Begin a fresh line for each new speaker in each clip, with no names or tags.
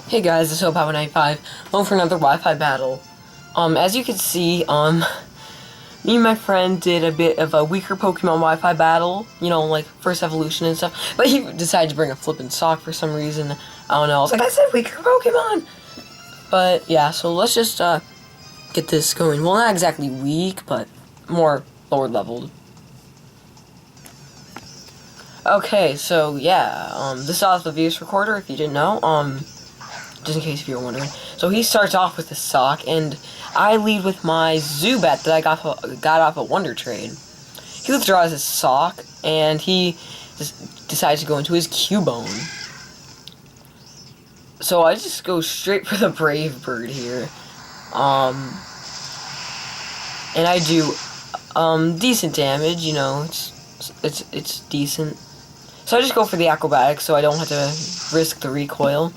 Hey guys, it's Papa95, home for another Wi-Fi battle. As you can see, me and my friend did a bit of a weaker Pokemon Wi-Fi battle, you know, like first evolution and stuff, but he decided to bring a flippin' sock for some reason. I don't know, I was like, I said weaker Pokemon! But yeah, so let's just, get this going. Well, not exactly weak, but more lower leveled. Okay, so yeah, this is off the VS Recorder, if you didn't know, just in case if you were wondering. So he starts off with a sock, and I lead with my Zubat that I got off a Wonder Trade. He withdraws his sock, and he just decides to go into his Cubone. So I just go straight for the Brave Bird here. And I do decent damage, you know, it's decent. So I just go for the acrobatics so I don't have to risk the recoil.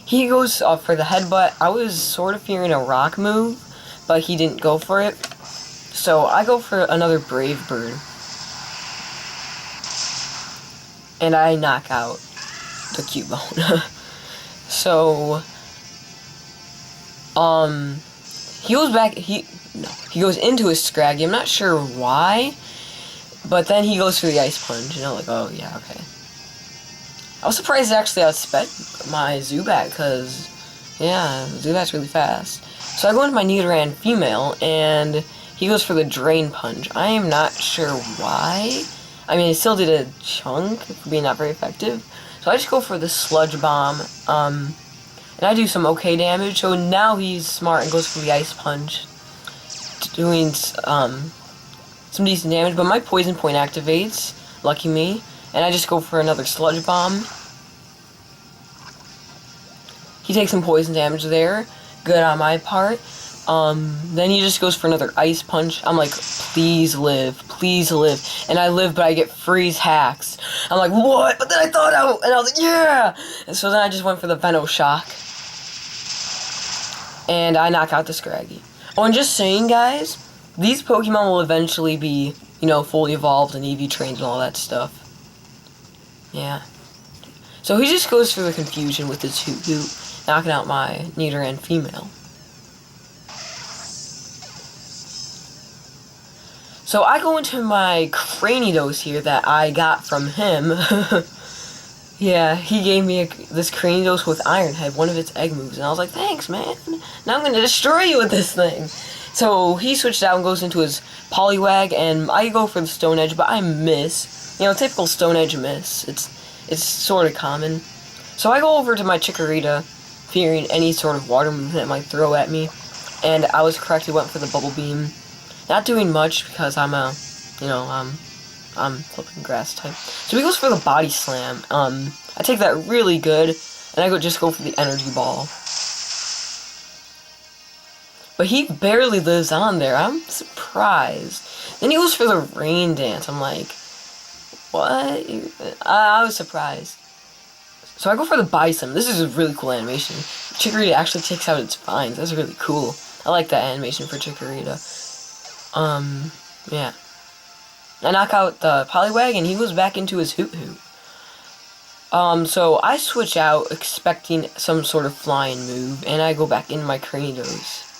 He goes for the headbutt. I was sort of fearing a rock move, but he didn't go for it. So I go for another Brave Bird. And I knock out the Cubone. So, he goes back, he goes into his Scraggy. I'm not sure why, but then he goes for the Ice Punch, you know, like, oh yeah, okay. I was surprised it actually outsped my Zubat, because, yeah, Zubat's really fast. So I go into my Nidoran female, and he goes for the Drain Punch. I am not sure why. I mean, it still did a chunk for being not very effective. So I just go for the Sludge Bomb, and I do some okay damage. So now he's smart and goes for the Ice Punch, doing some decent damage. But my Poison Point activates, lucky me. And I just go for another Sludge Bomb. He takes some poison damage there. Good on my part. Then he just goes for another Ice Punch. I'm like, please live. Please live. And I live, but I get freeze hacks. I'm like, what? But then I thought out. And I was like, yeah! And so then I just went for the Venoshock. And I knock out the Scraggy. Oh, and just saying, guys, these Pokemon will eventually be, you know, fully evolved and EV trained and all that stuff. Yeah. So he just goes for the confusion with his Hoot, knocking out my Nidoran female. So I go into my Cranidos here that I got from him. Yeah, he gave me this Cranidos with Iron Head, one of its egg moves, and I was like, thanks, man. Now I'm going to destroy you with this thing. So he switched out and goes into his Poliwag, and I go for the Stone Edge, but I miss. You know, typical Stone Edge miss. It's sort of common. So I go over to my Chikorita, fearing any sort of water move that might throw at me. And I was correct, he went for the Bubble Beam. Not doing much because I'm flipping grass type. So he goes for the Body Slam. I take that really good, and I just go for the Energy Ball. But he barely lives on there. I'm surprised. Then he goes for the Rain Dance. I'm like, what? I was surprised. So I go for the Bison. This is a really cool animation. Chikorita actually takes out its vines. That's really cool. I like that animation for Chikorita. Yeah. I knock out the Poliwag, and he goes back into his Hoot. So I switch out, expecting some sort of flying move, and I go back into my Cranidos.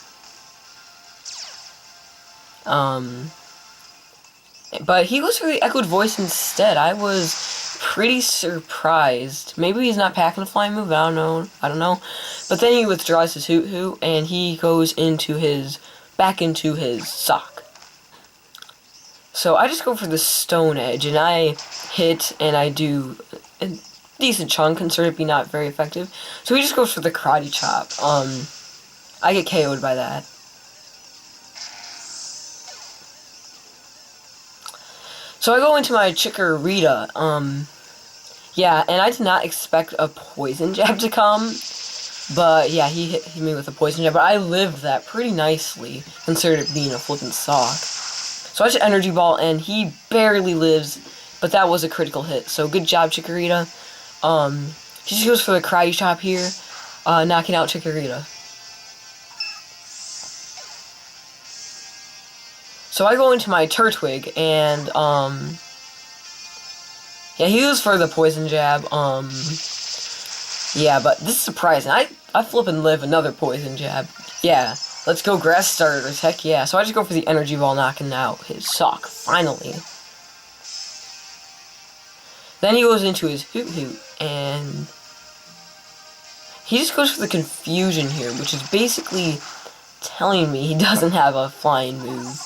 But he goes for the Echoed Voice instead. I was pretty surprised. Maybe he's not packing a flying move, I don't know. But then he withdraws his Hoot, and he goes back into his sock. So I just go for the Stone Edge, and I hit, and I do a decent chunk, considered to be not very effective. So he just goes for the Karate Chop. I get KO'd by that. So I go into my Chikorita, yeah, and I did not expect a Poison Jab to come, but yeah, he hit me with a Poison Jab, but I lived that pretty nicely, considered it being a flippin' sock. So I just Energy Ball, and he barely lives, but that was a critical hit, so good job, Chikorita. He just goes for the Karate Chop here, knocking out Chikorita. So I go into my Turtwig, and, yeah, he goes for the Poison Jab, Yeah, but this is surprising. I flip and live another poison jab. Yeah, let's go grass starters. Heck yeah. So I just go for the energy ball, knocking out his sock. Finally. Then he goes into his hoot hoot, and he just goes for the confusion here, which is basically telling me he doesn't have a flying move.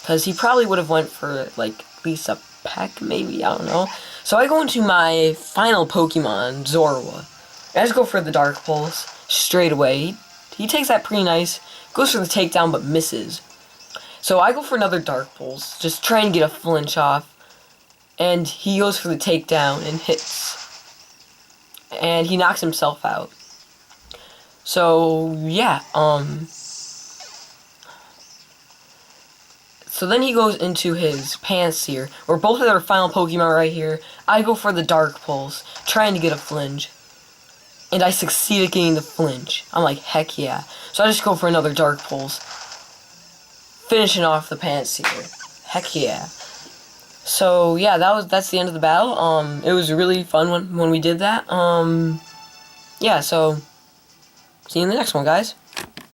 Because he probably would have went for, like, at least a peck, maybe, I don't know. So I go into my final Pokemon, Zorua. I just go for the Dark Pulse straight away. He takes that pretty nice, goes for the takedown, but misses. So I go for another Dark Pulse, just trying to get a flinch off. And he goes for the takedown and hits. And he knocks himself out. So, yeah, so then he goes into his Pansear. We're both at our final Pokemon right here. I go for the Dark Pulse, trying to get a flinch. And I succeed at getting the flinch. I'm like, heck yeah. So I just go for another Dark Pulse, finishing off the Pansear. Heck yeah. So yeah, that's the end of the battle. It was really fun when we did that. Yeah, so see you in the next one, guys.